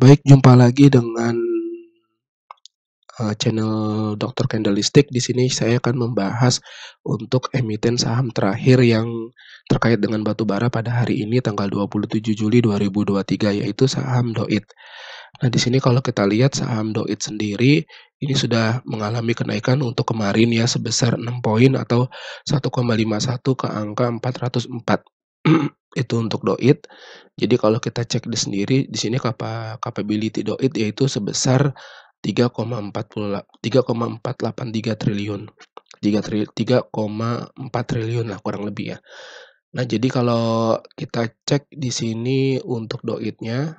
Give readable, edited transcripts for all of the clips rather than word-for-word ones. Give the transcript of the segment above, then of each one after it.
Baik, jumpa lagi dengan channel Dr. Candlestick. Di sini saya akan membahas untuk emiten saham terakhir yang terkait dengan batubara pada hari ini tanggal 27 Juli 2023, yaitu saham DOIT. Nah, di sini kalau kita lihat saham DOIT sendiri ini sudah mengalami kenaikan untuk kemarin ya sebesar 6 poin atau 1,51 ke angka 404. Itu untuk DOIT. Jadi kalau kita cek di sendiri di sini capability DOIT yaitu sebesar 3,483 triliun. 3,4 triliun lah kurang lebih ya. Nah, jadi kalau kita cek di sini untuk DOIT-nya,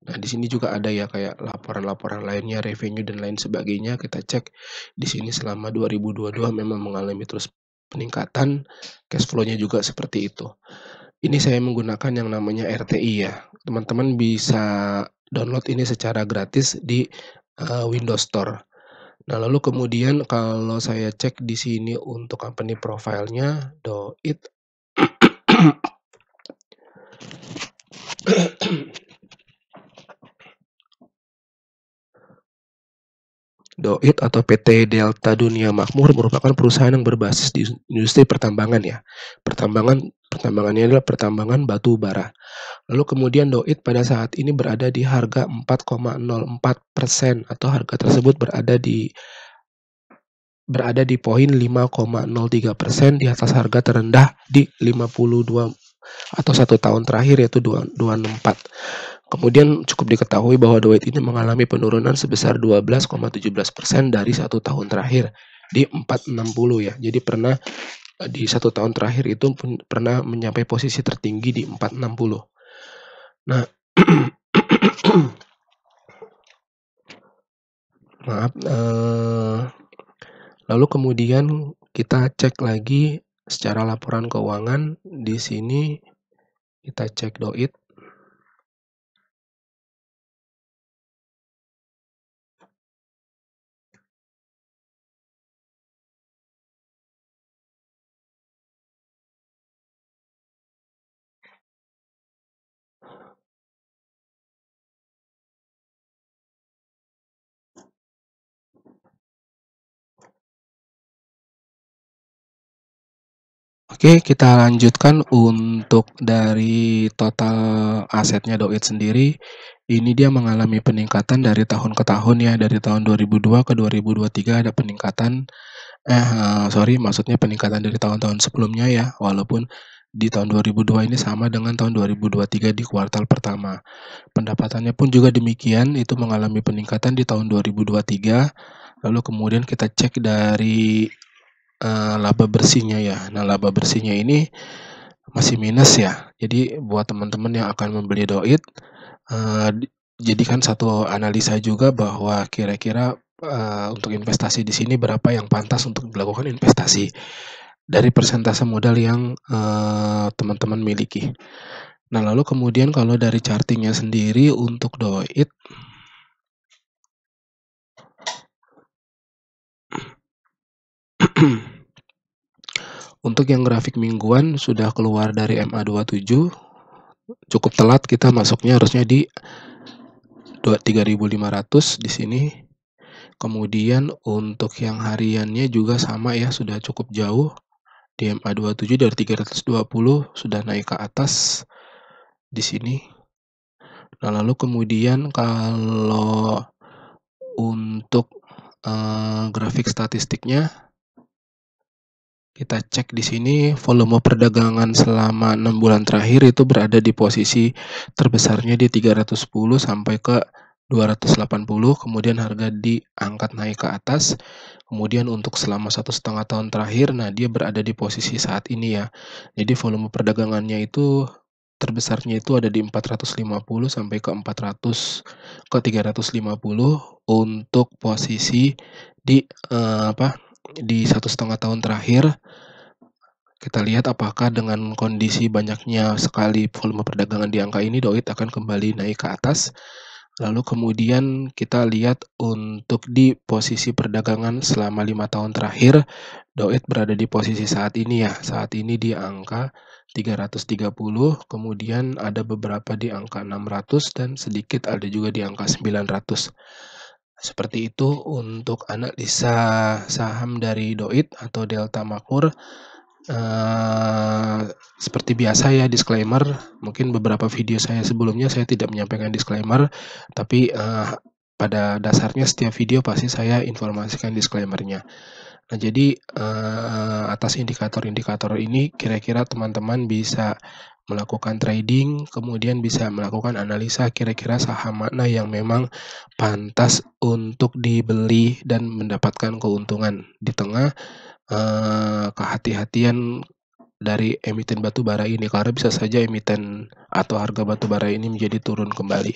nah di sini juga ada ya kayak laporan-laporan lainnya, revenue dan lain sebagainya. Kita cek di sini selama 2022 memang mengalami terus peningkatan, cash flow-nya juga seperti itu. Ini saya menggunakan yang namanya RTI ya. Teman-teman bisa download ini secara gratis di Windows Store. Nah, lalu kemudian kalau saya cek di sini untuk company profile-nya DOIT DOIT atau PT Delta Dunia Makmur merupakan perusahaan yang berbasis di industri pertambangan ya. Pertambangannya adalah pertambangan batu bara. Lalu kemudian DOIT pada saat ini berada di harga 4,04% atau harga tersebut berada di poin 5,03% di atas harga terendah di 52 atau 1 tahun terakhir yaitu 264. Kemudian cukup diketahui bahwa DOIT ini mengalami penurunan sebesar 12,17% dari 1 tahun terakhir di 460 ya. Jadi pernah di 1 tahun terakhir itu pernah mencapai posisi tertinggi di 460. Nah, maaf, lalu kemudian kita cek lagi secara laporan keuangan. Di sini kita cek DOIT. Oke, kita lanjutkan untuk dari total asetnya DOIT sendiri. Ini dia mengalami peningkatan dari tahun ke tahun ya, dari tahun 2002 ke 2023 ada peningkatan. Maksudnya peningkatan dari tahun-tahun sebelumnya ya, walaupun di tahun 2002 ini sama dengan tahun 2023 di kuartal pertama. Pendapatannya pun juga demikian, itu mengalami peningkatan di tahun 2023. Lalu kemudian kita cek dari laba bersihnya ya. Nah, laba bersihnya ini masih minus ya. Jadi buat teman-teman yang akan membeli DOIT, jadikan satu analisa juga bahwa kira-kira untuk investasi di sini berapa yang pantas untuk dilakukan investasi dari persentase modal yang teman-teman miliki. Nah, lalu kemudian kalau dari chartingnya sendiri untuk DOIT, untuk yang grafik mingguan sudah keluar dari MA27, cukup telat kita masuknya harusnya di 3.500 di sini. Kemudian untuk yang hariannya juga sama ya, sudah cukup jauh. Di MA27 dari 320 sudah naik ke atas di sini. Nah, lalu kemudian kalau untuk grafik statistiknya kita cek di sini volume perdagangan selama 6 bulan terakhir itu berada di posisi terbesarnya di 310 sampai ke 280, kemudian harga diangkat naik ke atas. Kemudian untuk selama 1,5 tahun terakhir, nah dia berada di posisi saat ini ya. Jadi volume perdagangannya itu terbesarnya itu ada di 450 sampai ke 350 untuk posisi di di 1,5 tahun terakhir. Kita lihat apakah dengan kondisi banyaknya sekali volume perdagangan di angka ini DOIT akan kembali naik ke atas. Lalu kemudian kita lihat untuk di posisi perdagangan selama 5 tahun terakhir, Doit berada di posisi saat ini ya, saat ini di angka 330, kemudian ada beberapa di angka 600 dan sedikit ada juga di angka 900. Seperti itu untuk analisa saham dari Doit atau Delta Makmur. Seperti biasa ya disclaimer, mungkin beberapa video saya sebelumnya saya tidak menyampaikan disclaimer, tapi, pada dasarnya setiap video pasti saya informasikan disclaimer-nya. Nah jadi, atas indikator-indikator ini kira-kira teman-teman bisa melakukan trading, kemudian bisa melakukan analisa kira-kira saham mana yang memang pantas untuk dibeli dan mendapatkan keuntungan di tengah, kehati-hatian dari emiten batubara ini, karena bisa saja emiten atau harga batubara ini menjadi turun kembali.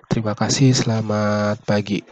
Terima kasih, selamat pagi.